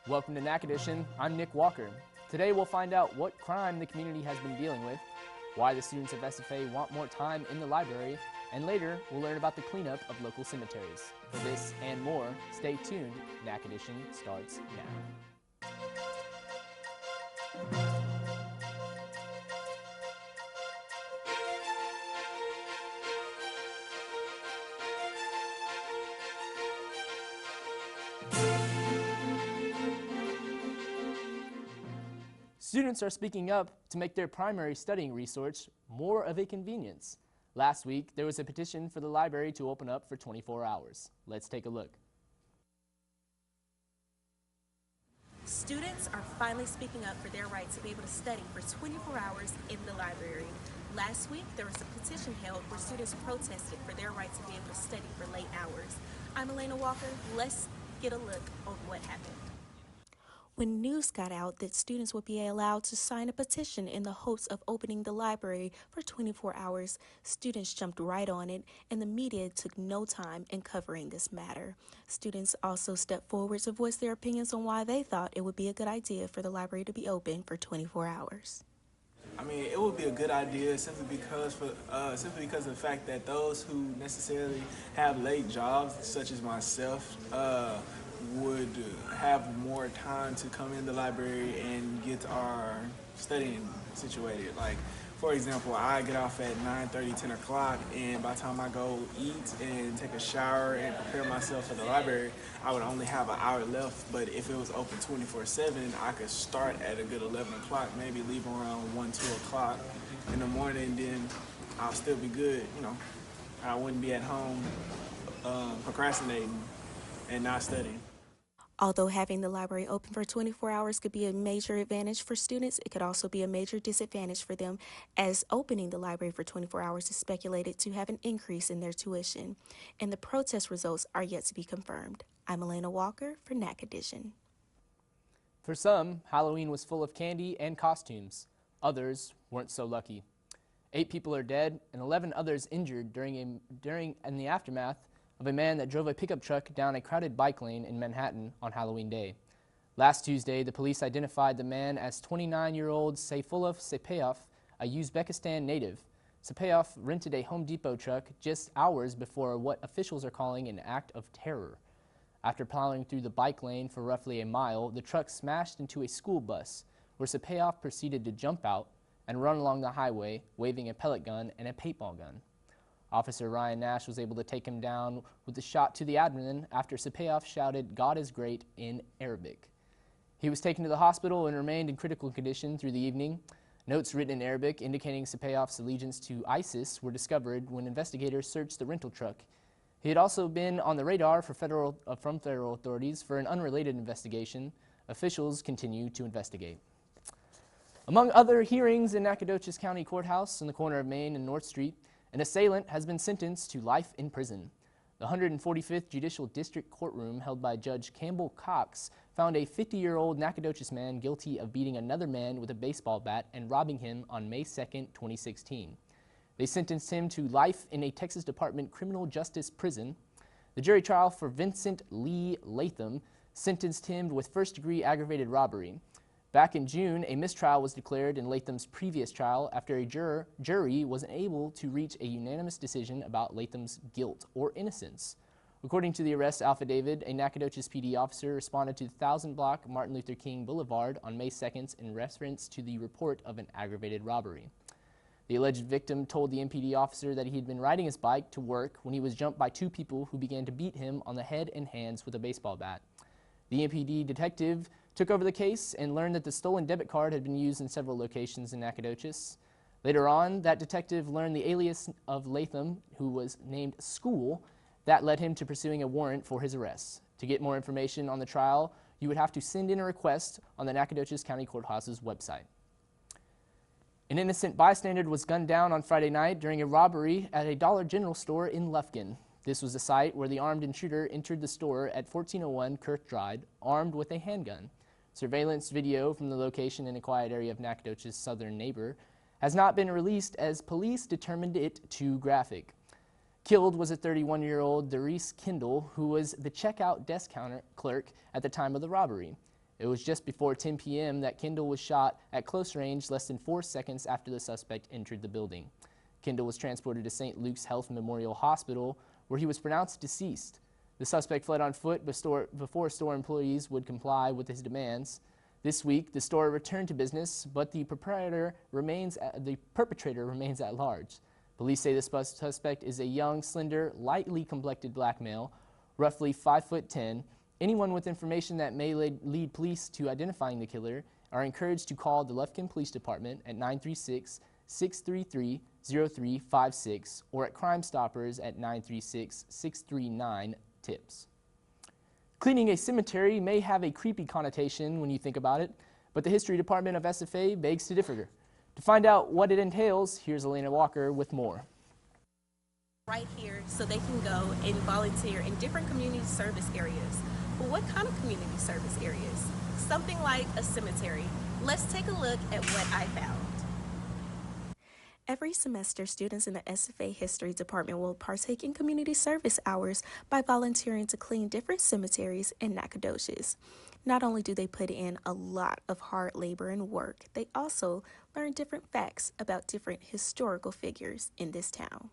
Welcome to Nac Edition. I'm Nick Walker. Today we'll find out what crime the community has been dealing with, why the students of SFA want more time in the library, and later we'll learn about the cleanup of local cemeteries. For this and more, stay tuned. Nac Edition starts now. Students are speaking up to make their primary studying resource more of a convenience. Last week, there was a petition for the library to open up for 24 hours. Let's take a look. Students are finally speaking up for their right to be able to study for 24 hours in the library. Last week, there was a petition held where students protested for their right to be able to study for late hours. I'm Elena Walker. Let's get a look at what happened. When news got out that students would be allowed to sign a petition in the hopes of opening the library for 24 hours, students jumped right on it, and the media took no time in covering this matter. Students also stepped forward to voice their opinions on why they thought it would be a good idea for the library to be open for 24 hours. I mean, it would be a good idea simply because of the fact that those who necessarily have late jobs, such as myself, would have more time to come in the library and get our studying situated. Like, for example, I get off at 9:30, 10 o'clock, and by the time I go eat and take a shower and prepare myself for the library, I would only have an hour left. But if it was open 24/7, I could start at a good 11 o'clock, maybe leave around 1, 2 o'clock in the morning, then I'll still be good, you know. I wouldn't be at home procrastinating and not studying. Although having the library open for 24 hours could be a major advantage for students, it could also be a major disadvantage for them, as opening the library for 24 hours is speculated to have an increase in their tuition, and the protest results are yet to be confirmed. I'm Elena Walker for Nac Edition. For some, Halloween was full of candy and costumes. Others weren't so lucky. 8 people are dead and 11 others injured in the aftermath of a man that drove a pickup truck down a crowded bike lane in Manhattan on Halloween Day. Last Tuesday, the police identified the man as 29-year-old Saifullah Sapayev, a Uzbekistan native. Sapayev rented a Home Depot truck just hours before what officials are calling an act of terror. After plowing through the bike lane for roughly a mile, the truck smashed into a school bus, where Sapayev proceeded to jump out and run along the highway, waving a pellet gun and a paintball gun. Officer Ryan Nash was able to take him down with a shot to the abdomen after Sapayev shouted, "God is great," in Arabic. He was taken to the hospital and remained in critical condition through the evening. Notes written in Arabic indicating Sapayev's allegiance to ISIS were discovered when investigators searched the rental truck. He had also been on the radar from federal authorities for an unrelated investigation. Officials continue to investigate. Among other hearings in Nacogdoches County Courthouse in the corner of Main and North Street, an assailant has been sentenced to life in prison. The 145th Judicial District Courtroom, held by Judge Campbell Cox, found a 50-year-old Nacogdoches man guilty of beating another man with a baseball bat and robbing him on May 2, 2016. They sentenced him to life in a Texas Department Criminal Justice prison. The jury trial for Vincent Lee Latham sentenced him with first-degree aggravated robbery. Back in June, a mistrial was declared in Latham's previous trial after a jury was unable to reach a unanimous decision about Latham's guilt or innocence. According to the arrest affidavit, a Nacogdoches PD officer responded to 1000 block Martin Luther King Boulevard on May 2nd in reference to the report of an aggravated robbery. The alleged victim told the MPD officer that he had been riding his bike to work when he was jumped by 2 people who began to beat him on the head and hands with a baseball bat. The MPD detective took over the case and learned that the stolen debit card had been used in several locations in Nacogdoches. Later on, that detective learned the alias of Latham, who was named School. That led him to pursuing a warrant for his arrest. To get more information on the trial, you would have to send in a request on the Nacogdoches County Courthouse's website. An innocent bystander was gunned down on Friday night during a robbery at a Dollar General store in Lufkin. This was the site where the armed intruder entered the store at 1401 Kirk Drive, armed with a handgun. Surveillance video from the location in a quiet area of Nacogdoches' southern neighbor has not been released as police determined it too graphic. Killed was a 31-year-old Doris Kendall, who was the checkout desk counter clerk at the time of the robbery. It was just before 10 p.m. that Kendall was shot at close range less than 4 seconds after the suspect entered the building. Kendall was transported to St. Luke's Health Memorial Hospital, where he was pronounced deceased. The suspect fled on foot before store employees would comply with his demands. This week, the store returned to business, but the perpetrator remains at large. Police say the suspect is a young, slender, lightly complected black male, roughly 5'10". Anyone with information that may lead police to identifying the killer are encouraged to call the Lufkin Police Department at 936-633-0356 or at Crime Stoppers at 936-639-TIPS. Cleaning a cemetery may have a creepy connotation when you think about it, but the History Department of SFA begs to differ. To find out what it entails, here's Elena Walker with more. Right here so they can go and volunteer in different community service areas. But what kind of community service areas? Something like a cemetery. Let's take a look at what I found. Every semester, students in the SFA History Department will partake in community service hours by volunteering to clean different cemeteries and nacogdoches. Not only do they put in a lot of hard labor and work, they also learn different facts about different historical figures in this town.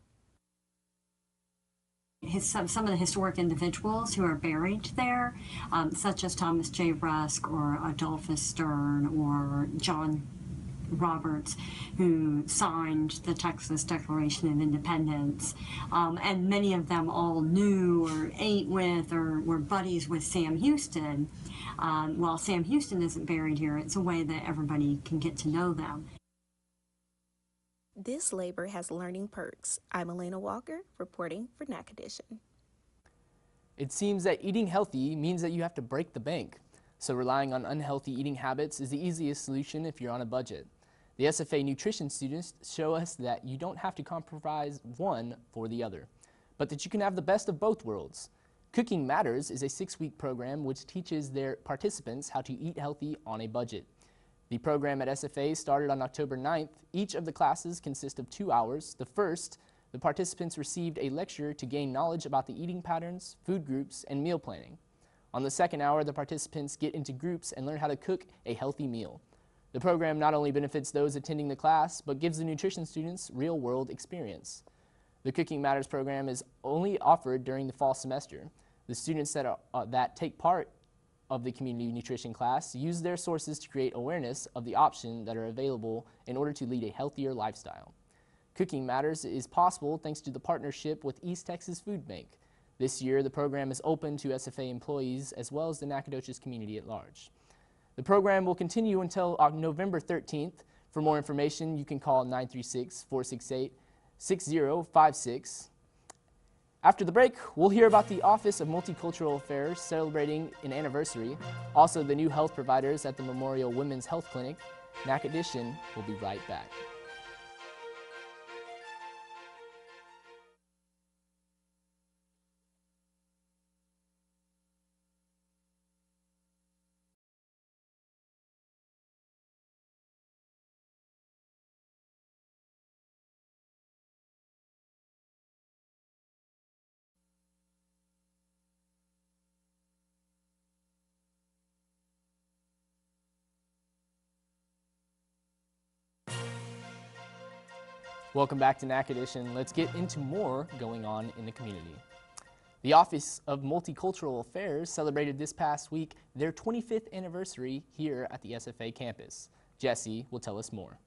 Some of the historic individuals who are buried there, such as Thomas J. Rusk or Adolphus Stern or John Roberts, who signed the Texas Declaration of Independence, and many of them all knew or ate with or were buddies with Sam Houston. While Sam Houston isn't buried here, it's a way that everybody can get to know them. This labor has learning perks. I'm Elena Walker, reporting for Nac Edition. It seems that eating healthy means that you have to break the bank. So relying on unhealthy eating habits is the easiest solution if you're on a budget. The SFA nutrition students show us that you don't have to compromise one for the other, but that you can have the best of both worlds. Cooking Matters is a 6-week program which teaches their participants how to eat healthy on a budget. The program at SFA started on October 9th. Each of the classes consist of 2 hours. The first, the participants received a lecture to gain knowledge about the eating patterns, food groups, and meal planning. On the second hour, the participants get into groups and learn how to cook a healthy meal. The program not only benefits those attending the class, but gives the nutrition students real-world experience. The Cooking Matters program is only offered during the fall semester. The students that take part of the community nutrition class use their sources to create awareness of the options that are available in order to lead a healthier lifestyle. Cooking Matters is possible thanks to the partnership with East Texas Food Bank. This year, the program is open to SFA employees as well as the Nacogdoches community at large. The program will continue until November 13th. For more information, you can call 936-468-6056. After the break, we'll hear about the Office of Multicultural Affairs celebrating an anniversary, also the new health providers at the Memorial Women's Health Clinic. Nac Edition will be right back. Welcome back to Nac Edition. Let's get into more going on in the community. The Office of Multicultural Affairs celebrated this past week their 25th anniversary here at the SFA campus. Jesse will tell us more.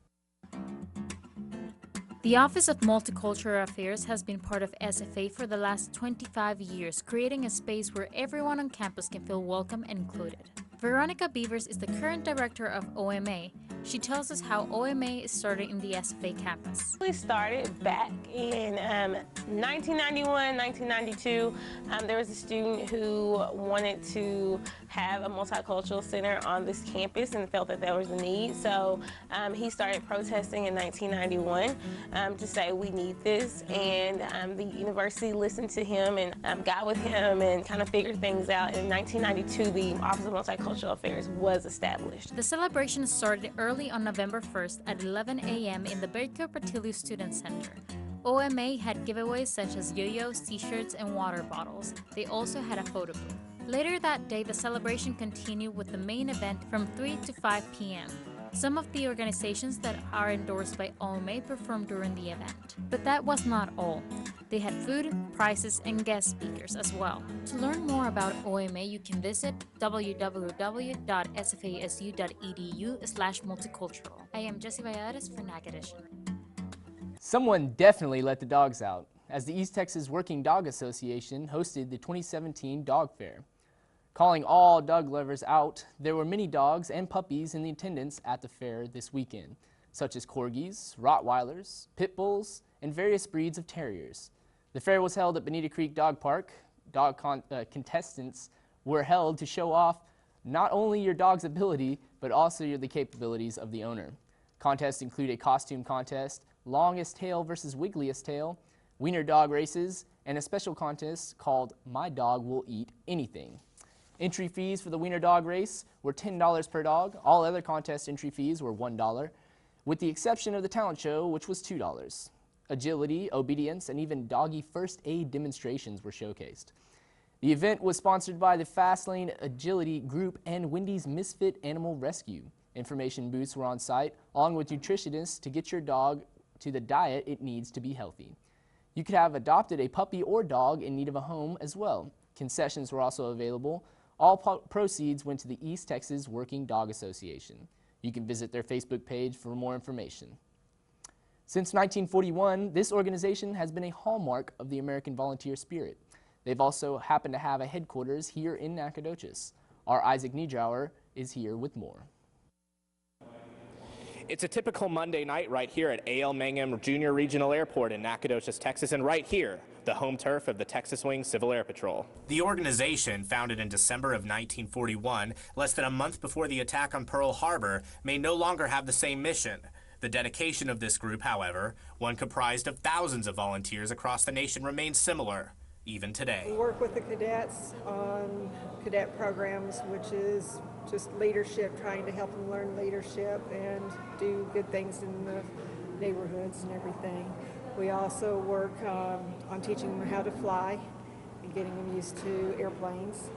The Office of Multicultural Affairs has been part of SFA for the last 25 years, creating a space where everyone on campus can feel welcome and included. Veronica Beavers is the current director of OMA. She tells us how OMA started in the SFA campus. We started back in 1991, 1992. There was a student who wanted to have a multicultural center on this campus and felt that there was a need. So he started protesting in 1991 to say we need this, and the university listened to him and got with him and kind of figured things out. In 1992, the Office of Multicultural Affairs was established. The celebration started early on November 1st at 11 a.m. in the Baker Patillo Student Center. OMA had giveaways such as yo-yos, t-shirts, and water bottles. They also had a photo booth. Later that day, the celebration continued with the main event from 3 to 5 p.m. Some of the organizations that are endorsed by OMA performed during the event. But that was not all. They had food, prizes, and guest speakers as well. To learn more about OMA, you can visit www.sfasu.edu/multicultural. I am Jessie Valladares for Nac Edition. Someone definitely let the dogs out, as the East Texas Working Dog Association hosted the 2017 Dog Fair. Calling all dog lovers out, there were many dogs and puppies in the attendance at the fair this weekend, such as corgis, Rottweilers, pit bulls, and various breeds of terriers. The fair was held at Bonita Creek Dog Park. Dog contestants were held to show off not only your dog's ability, but also the capabilities of the owner. Contests include a costume contest, longest tail versus wiggliest tail, wiener dog races, and a special contest called My Dog Will Eat Anything. Entry fees for the wiener dog race were $10 per dog. All other contest entry fees were $1, with the exception of the talent show, which was $2. Agility, obedience, and even doggy first aid demonstrations were showcased. The event was sponsored by the Fastlane Agility Group and Wendy's Misfit Animal Rescue. Information booths were on site, along with nutritionists to get your dog to the diet it needs to be healthy. You could have adopted a puppy or dog in need of a home as well. Concessions were also available. All proceeds went to the East Texas Working Dog Association. You can visit their Facebook page for more information. Since 1941, this organization has been a hallmark of the American volunteer spirit. They've also happened to have a headquarters here in Nacogdoches. Our Isaac Niedrauer is here with more. It's a typical Monday night right here at A.L. Mangum Junior Regional Airport in Nacogdoches, Texas, and right here, the home turf of the Texas Wing Civil Air Patrol. The organization, founded in December of 1941, less than a month before the attack on Pearl Harbor, may no longer have the same mission. The dedication of this group, however, one comprised of thousands of volunteers across the nation, remains similar, even today. We work with the cadets on cadet programs, which is just leadership, trying to help them learn leadership and do good things in the neighborhoods and everything. We also work on teaching them how to fly and getting them used to airplanes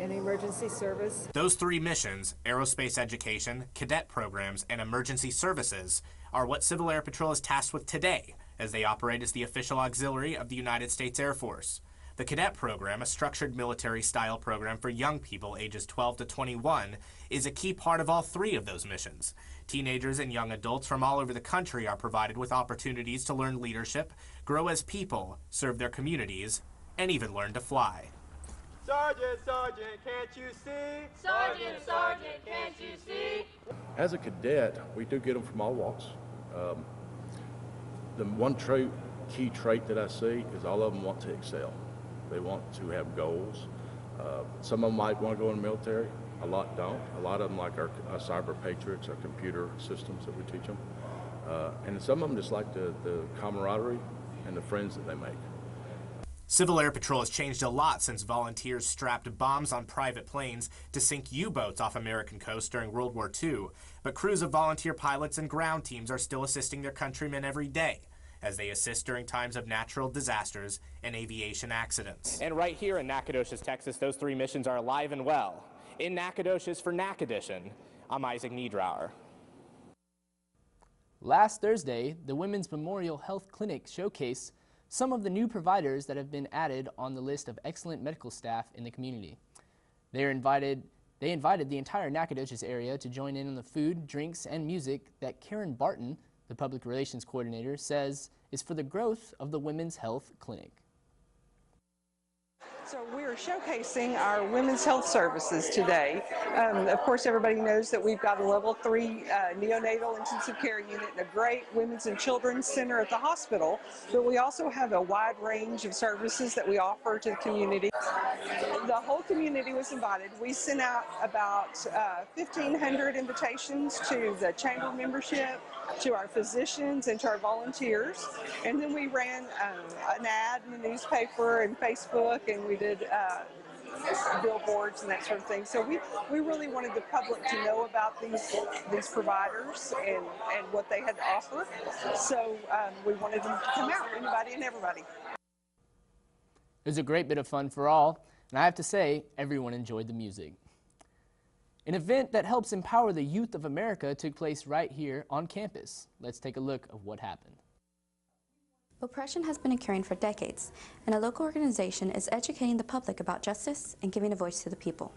and emergency service. Those three missions, aerospace education, cadet programs, and emergency services, are what Civil Air Patrol is tasked with today, as they operate as the official auxiliary of the United States Air Force. The cadet program, a structured military-style program for young people ages 12 to 21, is a key part of all three of those missions. Teenagers and young adults from all over the country are provided with opportunities to learn leadership, grow as people, serve their communities, and even learn to fly. Sergeant, Sergeant, can't you see? Sergeant, Sergeant, can't you see? As a cadet, we do get them from all walks. The one key trait that I see is all of them want to excel. They want to have goals. Some of them might want to go in the military. A lot don't. A lot of them, like our cyber patriots, our computer systems that we teach them. And some of them just like the camaraderie and the friends that they make. Civil Air Patrol has changed a lot since volunteers strapped bombs on private planes to sink U-boats off American coasts during World War II. But crews of volunteer pilots and ground teams are still assisting their countrymen every day, as they assist during times of natural disasters and aviation accidents. And right here in Nacogdoches, Texas, those three missions are alive and well. In Nacogdoches for Nac Edition, I'm Isaac Niedrauer. Last Thursday, the Women's Memorial Health Clinic showcased some of the new providers that have been added on the list of excellent medical staff in the community. They invited the entire Nacogdoches area to join in on the food, drinks, and music that Karen Barton, the public relations coordinator, says is for the growth of the Women's Health Clinic. So we're showcasing our women's health services today. Of course, everybody knows that we've got a level 3 neonatal intensive care unit and a great women's and children's center at the hospital, but we also have a wide range of services that we offer to the community. The whole community was invited. We sent out about 1,500 invitations to the chamber membership, to our physicians, and to our volunteers. And then we ran an ad in the newspaper and Facebook, and we did billboards and that sort of thing. So we really wanted the public to know about these providers and what they had to offer. So we wanted them to come out, anybody and everybody. It was a great bit of fun for all. And I have to say, everyone enjoyed the music. An event that helps empower the youth of America took place right here on campus. Let's take a look at what happened. Oppression has been occurring for decades, and a local organization is educating the public about justice and giving a voice to the people.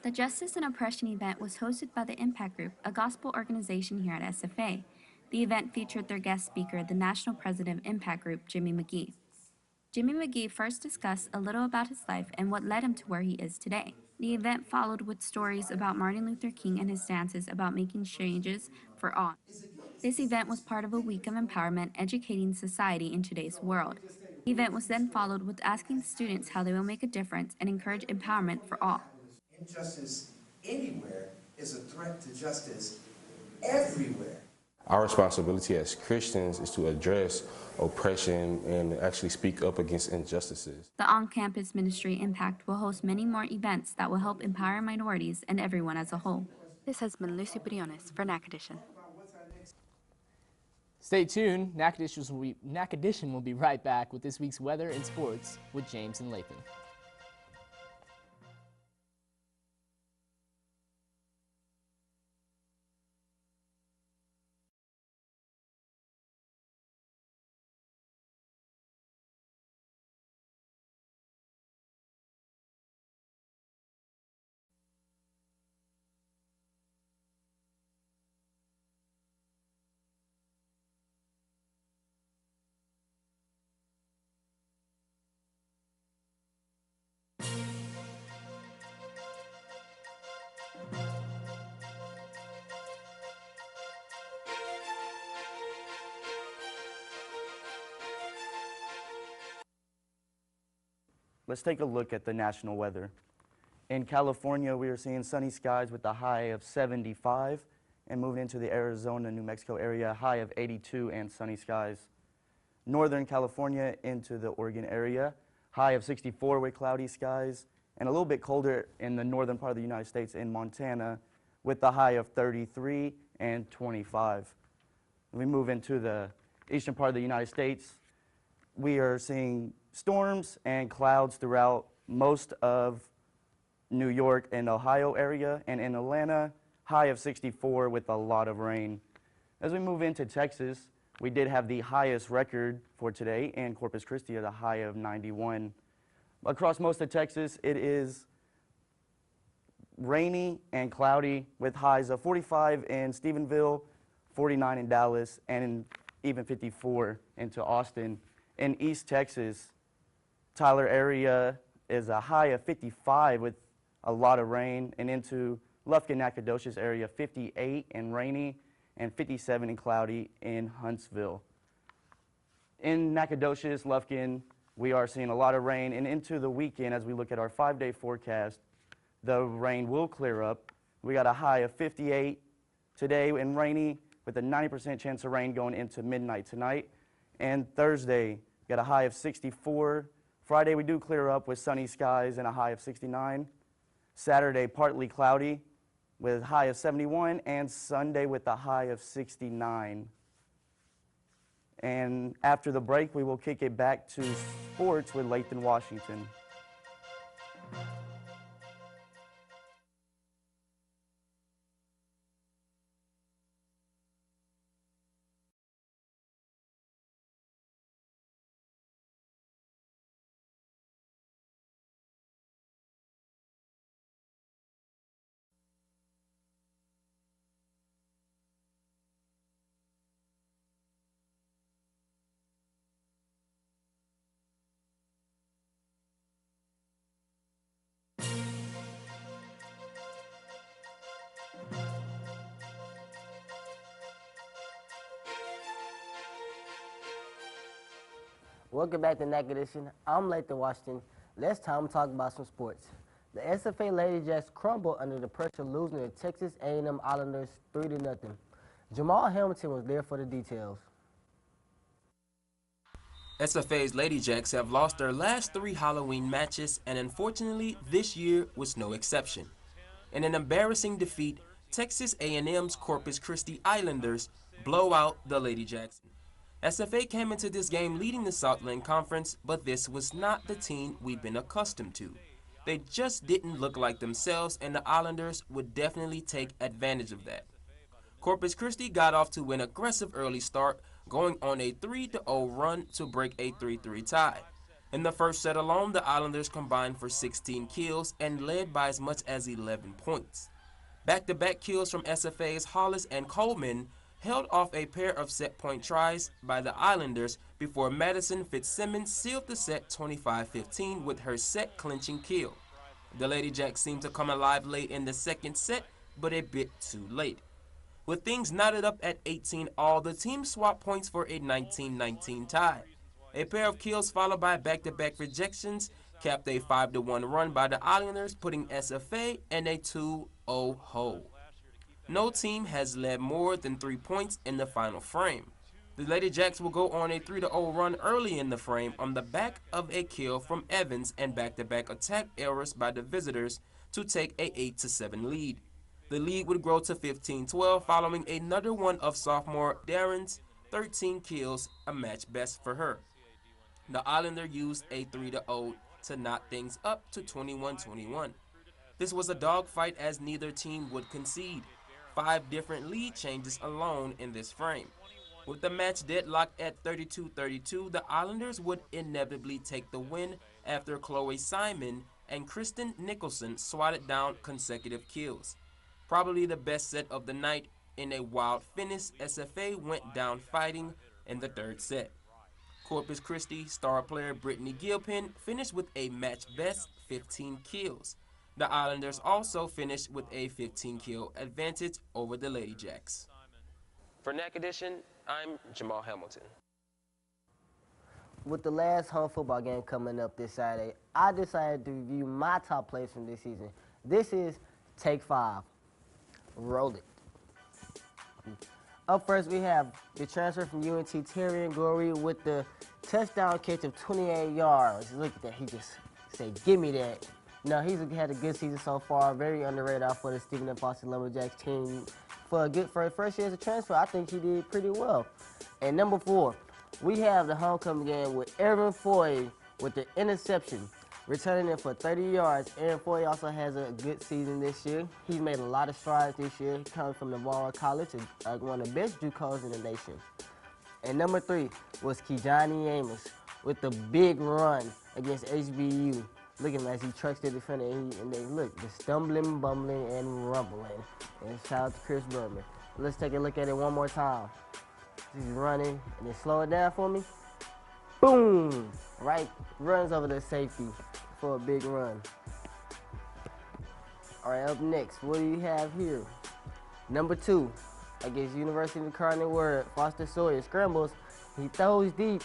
The Justice and Oppression event was hosted by the Impact Group, a gospel organization here at SFA. The event featured their guest speaker, the national president of Impact Group, Jimmy McGee. Jimmy McGee first discussed a little about his life and what led him to where he is today. The event followed with stories about Martin Luther King and his stances about making changes for all. This event was part of a week of empowerment, educating society in today's world. The event was then followed with asking students how they will make a difference and encourage empowerment for all. Injustice anywhere is a threat to justice everywhere. Our responsibility as Christians is to address oppression and actually speak up against injustices. The on-campus ministry Impact will host many more events that will help empower minorities and everyone as a whole. This has been Lucy Briones for Nac Edition. Stay tuned. Nac Edition will be right back with this week's weather and sports with James and Lathan. Let's take a look at the national weather. In California, we are seeing sunny skies with a high of 75, and moving into the Arizona, New Mexico area, high of 82 and sunny skies. Northern California into the Oregon area, high of 64 with cloudy skies, and a little bit colder in the northern part of the United States in Montana with a high of 33 and 25. When we move into the eastern part of the United States, we are seeing storms and clouds throughout most of New York and Ohio area, and in Atlanta, high of 64 with a lot of rain. As we move into Texas, we did have the highest record for today in Corpus Christi at a high of 91. Across most of Texas, it is rainy and cloudy with highs of 45 in Stephenville, 49 in Dallas, and even 54 into Austin. In East Texas, Tyler area is a high of 55 with a lot of rain, and into Lufkin, Nacogdoches area, 58 and rainy, and 57 and cloudy in Huntsville. In Nacogdoches, Lufkin, we are seeing a lot of rain, and into the weekend, as we look at our 5-day forecast, the rain will clear up. We got a high of 58 today and rainy, with a 90% chance of rain going into midnight tonight. And Thursday, got a high of 64. Friday, we do clear up with sunny skies and a high of 69. Saturday, partly cloudy with a high of 71, and Sunday with a high of 69. And after the break, we will kick it back to sports with Lathan Washington. Welcome back to Nac Edition. I'm Lathan Washington. Let's time to talk about some sports. The SFA Lady Jacks crumbled under the pressure, losing to Texas A&M Islanders 3-0. Jamal Hamilton was there for the details. SFA's Lady Jacks have lost their last 3 Halloween matches, and unfortunately, this year was no exception. In an embarrassing defeat, Texas A&M's Corpus Christi Islanders blow out the Lady Jacks. SFA came into this game leading the Southland Conference, but this was not the team we've been accustomed to. They just didn't look like themselves, and the Islanders would definitely take advantage of that. Corpus Christi got off to an aggressive early start, going on a 3-0 run to break a 3-3 tie. In the first set alone, the Islanders combined for 16 kills and led by as much as 11 points. Back-to-back kills from SFA's Hollis and Coleman held off a pair of set-point tries by the Islanders before Madison Fitzsimmons sealed the set 25-15 with her set-clinching kill. The Lady Jacks seemed to come alive late in the second set, but a bit too late. With things knotted up at 18-all, the team swapped points for a 19-19 tie. A pair of kills followed by back-to-back rejections capped a 5-1 run by the Islanders, putting SFA in a 2-0 hole. No team has led more than 3 points in the final frame. The Lady Jacks will go on a 3-0 run early in the frame on the back of a kill from Evans and back-to-back attack errors by the visitors to take a 8-7 lead. The lead would grow to 15-12 following another one of sophomore Darren's 13 kills, a match best for her. The Islander used a 3-0 to knot things up to 21-21. This was a dogfight as neither team would concede. 5 different lead changes alone in this frame. With the match deadlocked at 32-32, the Islanders would inevitably take the win after Chloe Simon and Kristen Nicholson swatted down consecutive kills. Probably the best set of the night. In a wild finish, SFA went down fighting in the third set. Corpus Christi star player Brittany Gilpin finished with a match-best 15 kills. The Islanders also finished with a 15-kill advantage over the Lady Jacks. For Nac Edition, I'm Jamal Hamilton. With the last home football game coming up this Saturday, I decided to review my top plays from this season. This is Take 5. Roll it. Up first, we have the transfer from UNT, Tyrion Gorey, with the touchdown catch of 28 yards. Look at that. He just said, give me that. No, he's had a good season so far. Very underrated out for the Stephen F. Austin Lumberjacks team. For a first year as a transfer, I think he did pretty well. And number 4, we have the homecoming game with Aaron Foy with the interception, returning it for 30 yards. Aaron Foy also has a good season this year. He's made a lot of strides this year, coming from Navarro College, one of the best JUCOs in the nation. And number 3 was Kijani Amos with the big run against HBU. Look at him as he trucks to the defender, and they look, just stumbling, bumbling, and rumbling. And shout out to Chris Berman. Let's take a look at it one more time. He's running, and then slow it down for me. Boom! Right, runs over the safety for a big run. All right, up next, what do you have here? Number 2, against University of Cardinal Word, Foster Sawyer scrambles. He throws deep,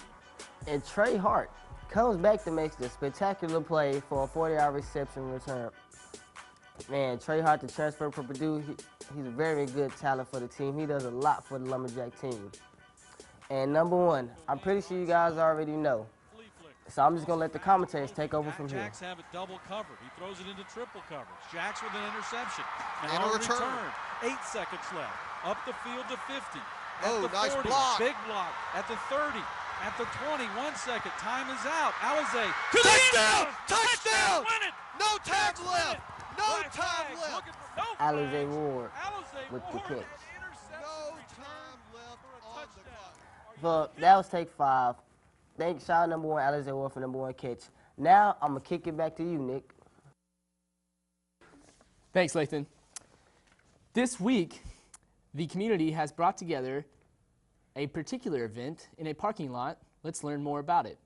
and Trey Hart comes back to make the spectacular play for a 40-yard reception return. Man, Trey Hart, the transfer from Purdue, he's a very good talent for the team. He does a lot for the Lumberjack team. And number 1, I'm pretty sure you guys already know. So I'm just going to let the commentators take over from here. Jacks have it double covered. He throws it into triple coverage. Jacks with an interception. And Now a return. 8 seconds left. Up the field to 50. Oh, at the nice 40, block. Big block. At the 30. At the 20. 1 second. Time is out. Alize. Touchdown! Touchdown! Win it! No time left! No time left! Alize Ward with the catch. No time left on the clock. So that was Take 5. Shout out number 1, Alize Ward, for number 1 catch. Now I'm going to kick it back to you, Nick. Thanks, Lathan. This week, the community has brought together a particular event in a parking lot. Let's learn more about it.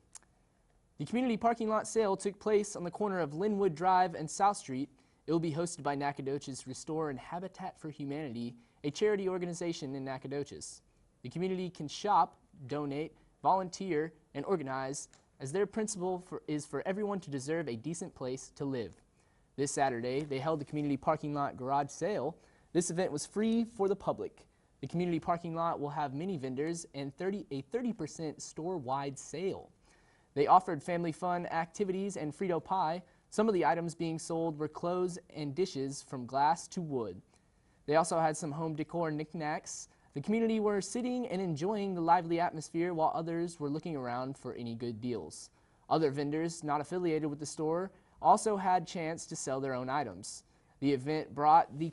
The community parking lot sale took place on the corner of Linwood Drive and South Street. It will be hosted by Nacogdoches Restore and Habitat for Humanity, a charity organization in Nacogdoches. The community can shop, donate, volunteer, and organize, as their principle is for everyone to deserve a decent place to live. This Saturday, they held the community parking lot garage sale. This event was free for the public. The community parking lot will have many vendors and a 30% store-wide sale. They offered family fun activities and Frito pie. Some of the items being sold were clothes and dishes from glass to wood. They also had some home decor knickknacks. The community were sitting and enjoying the lively atmosphere while others were looking around for any good deals. Other vendors not affiliated with the store also had chance to sell their own items. The event brought the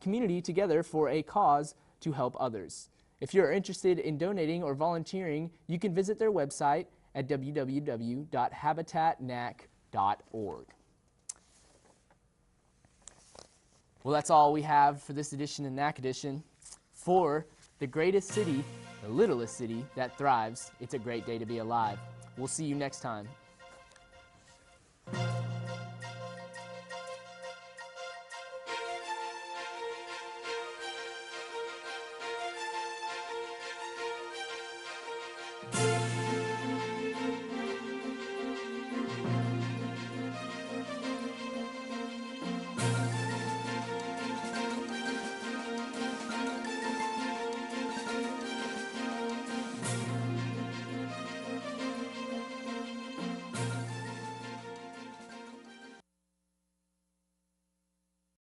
community together for a cause to help others. If you're interested in donating or volunteering, you can visit their website at www.habitatnac.org. Well, that's all we have for this edition of Nac Edition. For the greatest city, the littlest city that thrives, it's a great day to be alive. We'll see you next time.